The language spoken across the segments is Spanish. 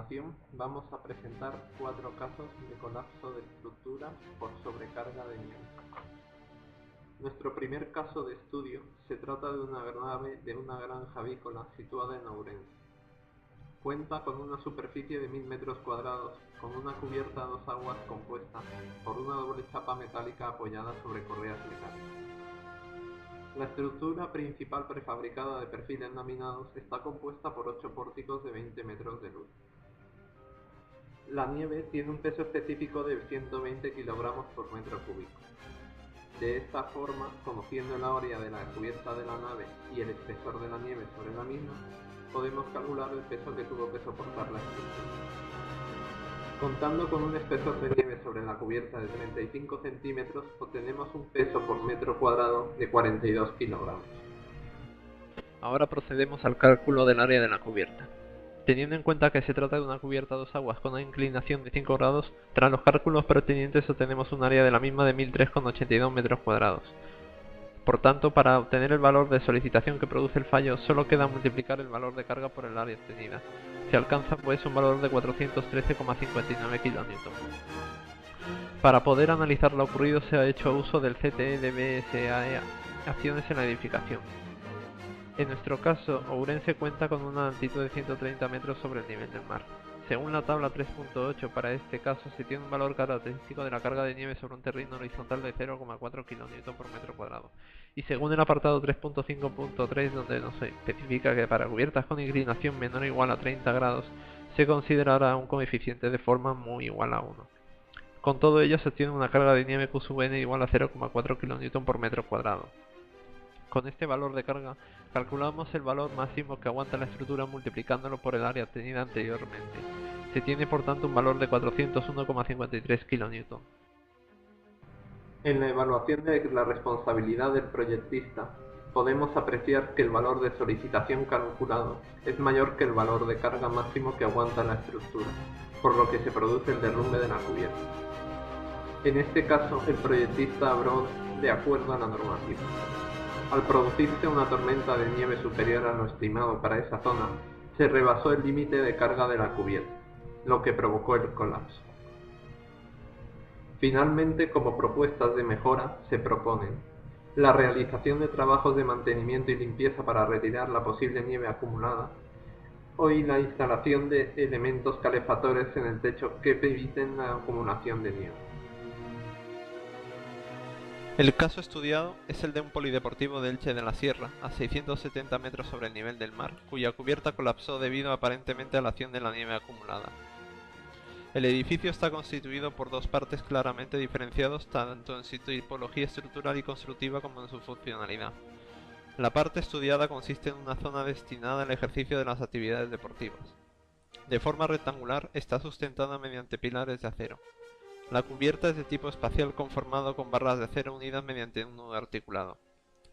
continuación vamos a presentar 4 casos de colapso de estructuras por sobrecarga de nieve. Nuestro primer caso de estudio se trata de una nave de una granja avícola situada en Ourense. Cuenta con una superficie de 1000 metros cuadrados, con una cubierta a 2 aguas compuesta por una doble chapa metálica apoyada sobre correas mecánicas. La estructura principal prefabricada de perfiles laminados está compuesta por 8 pórticos de 20 metros de luz. La nieve tiene un peso específico de 120 kilogramos por metro cúbico. De esta forma, conociendo el área de la cubierta de la nave y el espesor de la nieve sobre la misma, podemos calcular el peso que tuvo que soportar la estructura. Contando con un espesor de nieve sobre la cubierta de 35 centímetros, obtenemos un peso por metro cuadrado de 42 kilogramos. Ahora procedemos al cálculo del área de la cubierta. Teniendo en cuenta que se trata de una cubierta a 2 aguas con una inclinación de 5 grados, tras los cálculos pertinentes obtenemos un área de la misma de 1003,82 metros cuadrados. Por tanto, para obtener el valor de solicitación que produce el fallo, solo queda multiplicar el valor de carga por el área obtenida. Se alcanza pues un valor de 413,59 kN. Para poder analizar lo ocurrido se ha hecho uso del CTE de BSAE, acciones en la edificación. En nuestro caso, Ourense cuenta con una altitud de 130 metros sobre el nivel del mar. Según la tabla 3.8, para este caso se tiene un valor característico de la carga de nieve sobre un terreno horizontal de 0,4 kN por metro cuadrado. Y según el apartado 3.5.3, donde nos especifica que para cubiertas con inclinación menor o igual a 30 grados, se considerará un coeficiente de forma muy igual a 1. Con todo ello se obtiene una carga de nieve Q sub n igual a 0,4 kN por metro cuadrado. Con este valor de carga, calculamos el valor máximo que aguanta la estructura multiplicándolo por el área obtenida anteriormente. Se tiene por tanto un valor de 401,53 kN. En la evaluación de la responsabilidad del proyectista, podemos apreciar que el valor de solicitación calculado es mayor que el valor de carga máximo que aguanta la estructura, por lo que se produce el derrumbe de la cubierta. En este caso, el proyectista obró de acuerdo a la normativa. Al producirse una tormenta de nieve superior a lo estimado para esa zona, se rebasó el límite de carga de la cubierta, lo que provocó el colapso. Finalmente, como propuestas de mejora, se proponen la realización de trabajos de mantenimiento y limpieza para retirar la posible nieve acumulada, y la instalación de elementos calefactores en el techo que eviten la acumulación de nieve. El caso estudiado es el de un polideportivo de Elche de la Sierra, a 670 metros sobre el nivel del mar, cuya cubierta colapsó debido aparentemente a la acción de la nieve acumulada. El edificio está constituido por dos partes claramente diferenciadas tanto en su tipología estructural y constructiva como en su funcionalidad. La parte estudiada consiste en una zona destinada al ejercicio de las actividades deportivas. De forma rectangular, está sustentada mediante pilares de acero. La cubierta es de tipo espacial conformado con barras de acero unidas mediante un nudo articulado.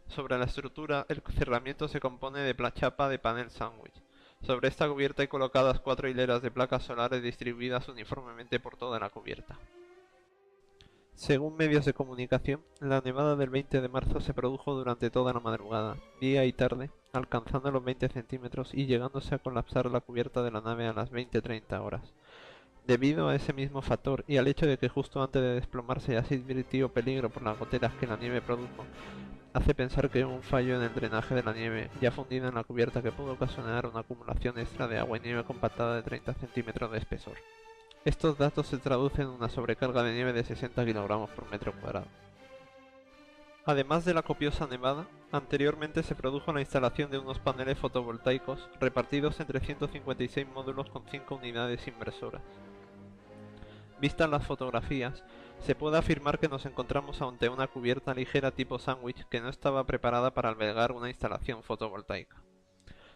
Sobre la estructura, el cerramiento se compone de chapa de panel sándwich. Sobre esta cubierta hay colocadas 4 hileras de placas solares distribuidas uniformemente por toda la cubierta. Según medios de comunicación, la nevada del 20 de marzo se produjo durante toda la madrugada, día y tarde, alcanzando los 20 centímetros y llegándose a colapsar la cubierta de la nave a las 20:30 horas. Debido a ese mismo factor y al hecho de que justo antes de desplomarse ya se advirtió peligro por las goteras que la nieve produjo, hace pensar que hubo un fallo en el drenaje de la nieve ya fundida en la cubierta que pudo ocasionar una acumulación extra de agua y nieve compactada de 30 centímetros de espesor. Estos datos se traducen en una sobrecarga de nieve de 60 kilogramos por metro cuadrado. Además de la copiosa nevada, anteriormente se produjo la instalación de unos paneles fotovoltaicos repartidos entre 156 módulos con 5 unidades inversoras. Vistas las fotografías, se puede afirmar que nos encontramos ante una cubierta ligera tipo sándwich que no estaba preparada para albergar una instalación fotovoltaica.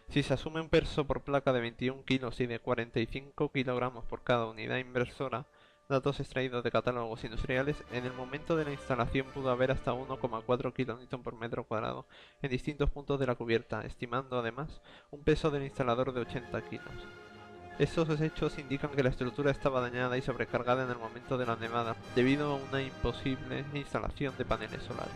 Si se asume un peso por placa de 21 kilos y de 45 kilogramos por cada unidad inversora, datos extraídos de catálogos industriales, en el momento de la instalación pudo haber hasta 1,4 kN por metro cuadrado en distintos puntos de la cubierta, estimando además un peso del instalador de 80 kilos. Estos hechos indican que la estructura estaba dañada y sobrecargada en el momento de la nevada, debido a una imposible instalación de paneles solares.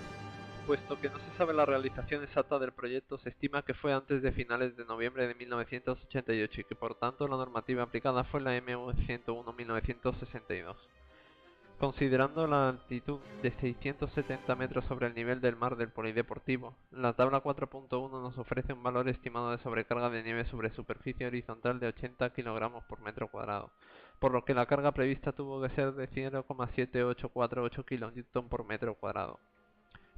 Puesto que no se sabe la realización exacta del proyecto, se estima que fue antes de finales de noviembre de 1988 y que por tanto la normativa aplicada fue la MV-101/1962. Considerando la altitud de 670 metros sobre el nivel del mar del polideportivo, la tabla 4.1 nos ofrece un valor estimado de sobrecarga de nieve sobre superficie horizontal de 80 kg por metro cuadrado, por lo que la carga prevista tuvo que ser de 0,7848 kN por metro cuadrado.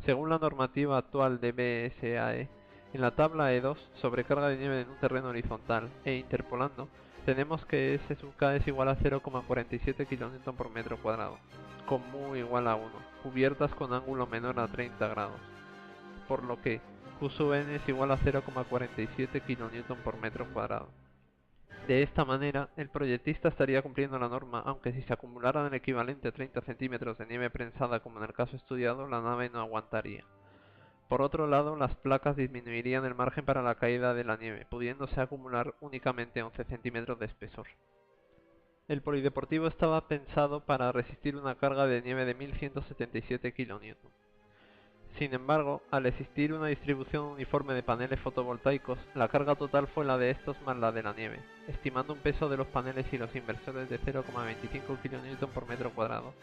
Según la normativa actual de BSAE, en la tabla E2, sobrecarga de nieve en un terreno horizontal, e interpolando, tenemos que S sub K es igual a 0,47 kN por metro cuadrado, con mu igual a 1, cubiertas con ángulo menor a 30 grados, por lo que Q sub N es igual a 0,47 kN por metro cuadrado. De esta manera, el proyectista estaría cumpliendo la norma, aunque si se acumularan el equivalente a 30 centímetros de nieve prensada como en el caso estudiado, la nave no aguantaría. Por otro lado, las placas disminuirían el margen para la caída de la nieve, pudiéndose acumular únicamente 11 centímetros de espesor. El polideportivo estaba pensado para resistir una carga de nieve de 1177 kN. Sin embargo, al existir una distribución uniforme de paneles fotovoltaicos, la carga total fue la de estos más la de la nieve, estimando un peso de los paneles y los inversores de 0,25 kN por metro cuadrado.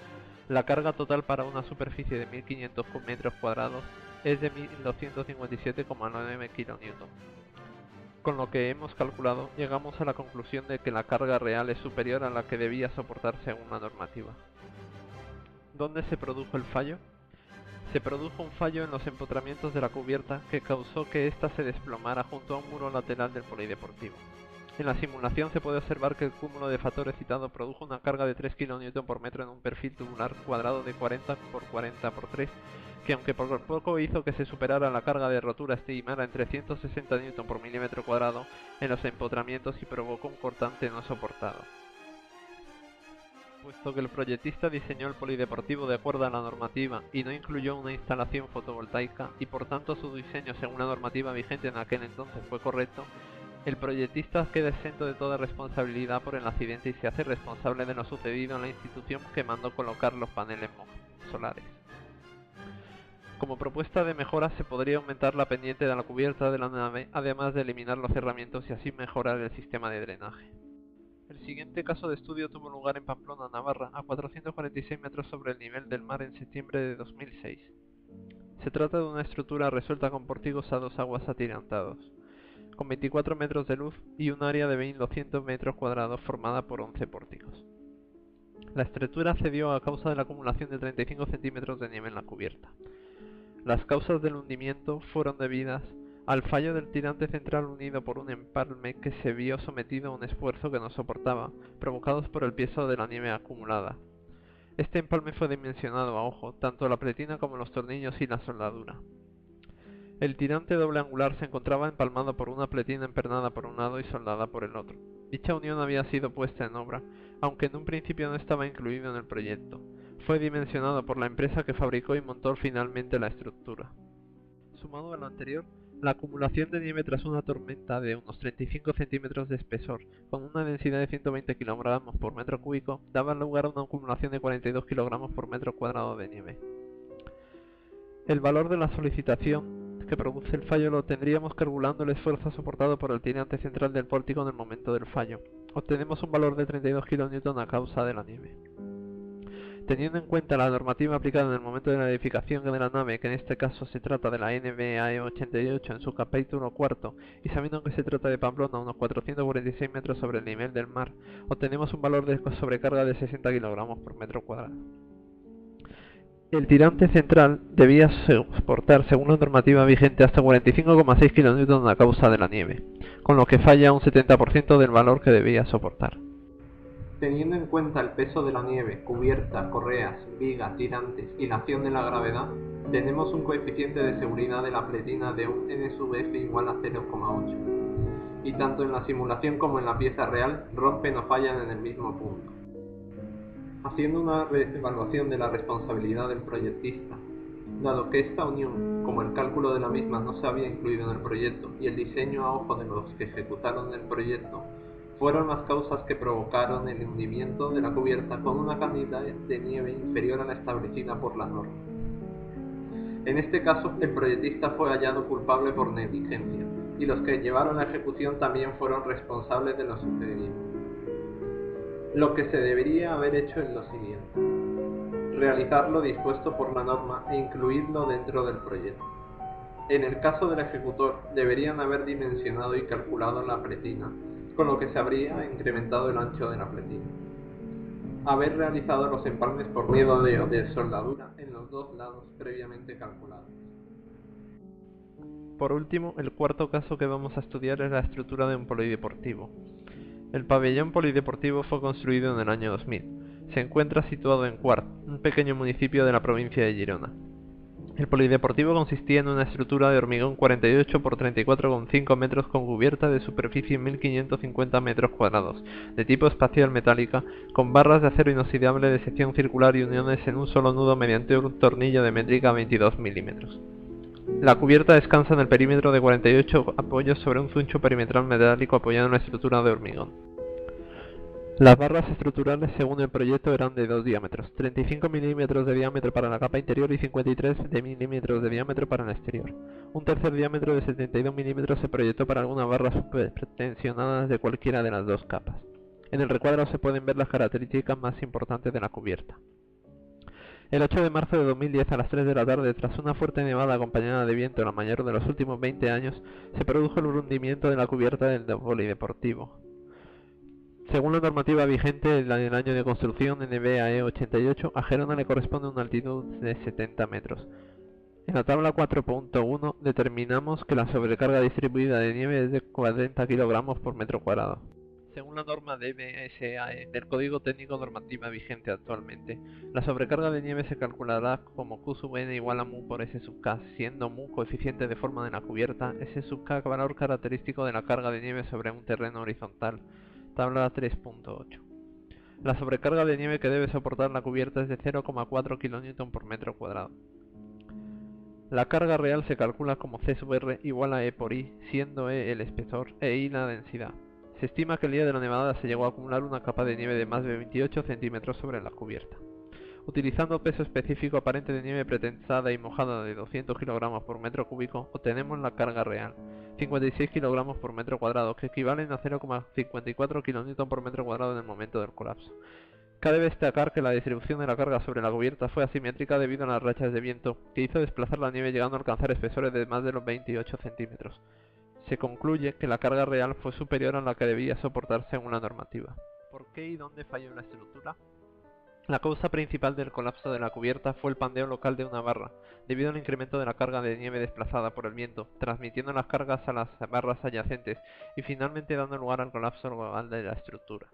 La carga total para una superficie de 1500 metros cuadrados es de 1257,9 kN. Con lo que hemos calculado, llegamos a la conclusión de que la carga real es superior a la que debía soportar según la normativa. ¿Dónde se produjo el fallo? Se produjo un fallo en los empotramientos de la cubierta que causó que ésta se desplomara junto a un muro lateral del polideportivo. En la simulación se puede observar que el cúmulo de factores citado produjo una carga de 3 kN por metro en un perfil tubular cuadrado de 40 por 40 por 3, que aunque por poco hizo que se superara la carga de rotura estimada en 360 N por milímetro cuadrado en los empotramientos y provocó un cortante no soportado. Puesto que el proyectista diseñó el polideportivo de acuerdo a la normativa y no incluyó una instalación fotovoltaica y por tanto su diseño según la normativa vigente en aquel entonces fue correcto, el proyectista queda exento de toda responsabilidad por el accidente y se hace responsable de lo sucedido en la institución que mandó colocar los paneles solares. Como propuesta de mejora se podría aumentar la pendiente de la cubierta de la nave, además de eliminar los cerramientos y así mejorar el sistema de drenaje. El siguiente caso de estudio tuvo lugar en Pamplona, Navarra, a 446 metros sobre el nivel del mar en septiembre de 2006. Se trata de una estructura resuelta con pórticos a dos aguas atirantados, con 24 metros de luz y un área de 1200 metros cuadrados formada por 11 pórticos. La estructura cedió a causa de la acumulación de 35 centímetros de nieve en la cubierta. Las causas del hundimiento fueron debidas al fallo del tirante central unido por un empalme que se vio sometido a un esfuerzo que no soportaba, provocados por el peso de la nieve acumulada. Este empalme fue dimensionado a ojo, tanto la pletina como los tornillos y la soldadura. El tirante doble angular se encontraba empalmado por una pletina empernada por un lado y soldada por el otro. Dicha unión había sido puesta en obra, aunque en un principio no estaba incluido en el proyecto. Fue dimensionado por la empresa que fabricó y montó finalmente la estructura. Sumado a lo anterior, la acumulación de nieve tras una tormenta de unos 35 centímetros de espesor, con una densidad de 120 kg por metro cúbico, daba lugar a una acumulación de 42 kg por metro cuadrado de nieve. El valor de la solicitación que produce el fallo lo obtendríamos calculando el esfuerzo soportado por el tirante central del pórtico en el momento del fallo. Obtenemos un valor de 32 kN a causa de la nieve. Teniendo en cuenta la normativa aplicada en el momento de la edificación de la nave, que en este caso se trata de la NBAE 88 en su capítulo cuarto, y sabiendo que se trata de Pamplona a unos 446 metros sobre el nivel del mar, obtenemos un valor de sobrecarga de 60 kg por metro cuadrado. El tirante central debía soportar, según la normativa vigente, hasta 45,6 kN a causa de la nieve, con lo que falla un 70% del valor que debía soportar. Teniendo en cuenta el peso de la nieve, cubierta, correas, vigas, tirantes y la acción de la gravedad, tenemos un coeficiente de seguridad de la pletina de un N sub F igual a 0,8. Y tanto en la simulación como en la pieza real, rompen o fallan en el mismo punto. Haciendo una evaluación de la responsabilidad del proyectista, dado que esta unión, como el cálculo de la misma no se había incluido en el proyecto y el diseño a ojo de los que ejecutaron el proyecto, fueron las causas que provocaron el hundimiento de la cubierta con una cantidad de nieve inferior a la establecida por la norma. En este caso, el proyectista fue hallado culpable por negligencia, y los que llevaron la ejecución también fueron responsables de lo sucedido. Lo que se debería haber hecho es lo siguiente: realizar lo dispuesto por la norma e incluirlo dentro del proyecto. En el caso del ejecutor, deberían haber dimensionado y calculado la pretina, con lo que se habría incrementado el ancho de la pretina. Haber realizado los empalmes por medio de soldadura en los dos lados previamente calculados. Por último, el cuarto caso que vamos a estudiar es la estructura de un polideportivo. El pabellón polideportivo fue construido en el año 2000. Se encuentra situado en Quart, un pequeño municipio de la provincia de Girona. El polideportivo consistía en una estructura de hormigón 48 por 34,5 metros con cubierta de superficie 1550 metros cuadrados, de tipo espacial metálica, con barras de acero inoxidable de sección circular y uniones en un solo nudo mediante un tornillo de métrica 22 milímetros. La cubierta descansa en el perímetro de 48 apoyos sobre un zuncho perimetral metálico apoyado en la estructura de hormigón. Las barras estructurales según el proyecto eran de dos diámetros, 35 milímetros de diámetro para la capa interior y 53 milímetros de diámetro para el exterior. Un tercer diámetro de 72 milímetros se proyectó para algunas barras tensionadas de cualquiera de las dos capas. En el recuadro se pueden ver las características más importantes de la cubierta. El 8 de marzo de 2010 a las 3 de la tarde, tras una fuerte nevada acompañada de viento, la mayor de los últimos 20 años, se produjo el hundimiento de la cubierta del polideportivo. Según la normativa vigente en el año de construcción NBAE 88, a Gerona le corresponde una altitud de 70 metros. En la tabla 4.1 determinamos que la sobrecarga distribuida de nieve es de 40 kilogramos por metro cuadrado. Según la norma DBSAE del Código Técnico Normativa vigente actualmente, la sobrecarga de nieve se calculará como Q sub n igual a mu por S sub k, siendo mu coeficiente de forma de la cubierta, S sub k valor característico de la carga de nieve sobre un terreno horizontal. Tabla 3.8. La sobrecarga de nieve que debe soportar la cubierta es de 0,4 kN por metro cuadrado. La carga real se calcula como C sub R igual a E por I, siendo E el espesor e I la densidad. Se estima que el día de la nevada se llegó a acumular una capa de nieve de más de 28 centímetros sobre la cubierta. Utilizando peso específico aparente de nieve pretensada y mojada de 200 kg por metro cúbico, obtenemos la carga real, 56 kg por metro cuadrado, que equivalen a 0,54 kN por metro cuadrado en el momento del colapso. Cabe destacar que la distribución de la carga sobre la cubierta fue asimétrica debido a las rachas de viento, que hizo desplazar la nieve llegando a alcanzar espesores de más de los 28 centímetros. Se concluye que la carga real fue superior a la que debía soportar según la normativa. ¿Por qué y dónde falló la estructura? La causa principal del colapso de la cubierta fue el pandeo local de una barra, debido al incremento de la carga de nieve desplazada por el viento, transmitiendo las cargas a las barras adyacentes y finalmente dando lugar al colapso global de la estructura.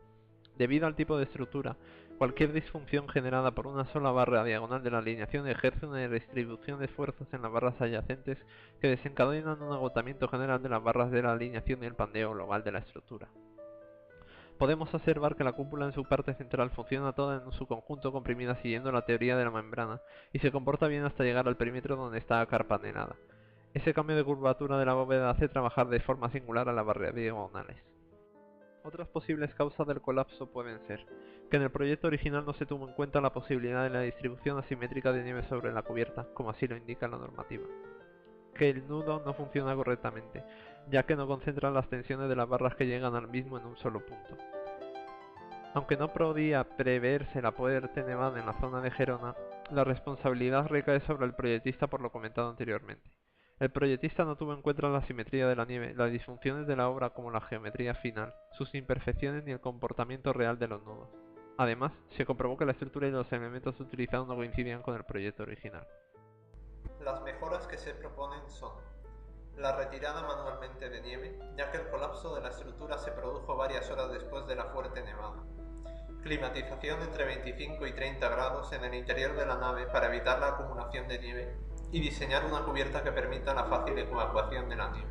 Debido al tipo de estructura, cualquier disfunción generada por una sola barra diagonal de la alineación ejerce una distribución de esfuerzos en las barras adyacentes que desencadenan un agotamiento general de las barras de la alineación y el pandeo global de la estructura. Podemos observar que la cúpula en su parte central funciona toda en su conjunto comprimida siguiendo la teoría de la membrana y se comporta bien hasta llegar al perímetro donde está acarpanelada. Ese cambio de curvatura de la bóveda hace trabajar de forma singular a las barras diagonales. Otras posibles causas del colapso pueden ser que en el proyecto original no se tuvo en cuenta la posibilidad de la distribución asimétrica de nieve sobre la cubierta, como así lo indica la normativa. Que el nudo no funciona correctamente, ya que no concentra las tensiones de las barras que llegan al mismo en un solo punto. Aunque no podía preverse la fuerte nevada en la zona de Gerona, la responsabilidad recae sobre el proyectista por lo comentado anteriormente. El proyectista no tuvo en cuenta la simetría de la nieve, las disfunciones de la obra como la geometría final, sus imperfecciones ni el comportamiento real de los nudos. Además, se comprobó que la estructura y los elementos utilizados no coincidían con el proyecto original. Las mejoras que se proponen son la retirada manualmente de nieve, ya que el colapso de la estructura se produjo varias horas después de la fuerte nevada. Climatización entre 25 y 30 grados en el interior de la nave para evitar la acumulación de nieve y diseñar una cubierta que permita la fácil evacuación de la nieve.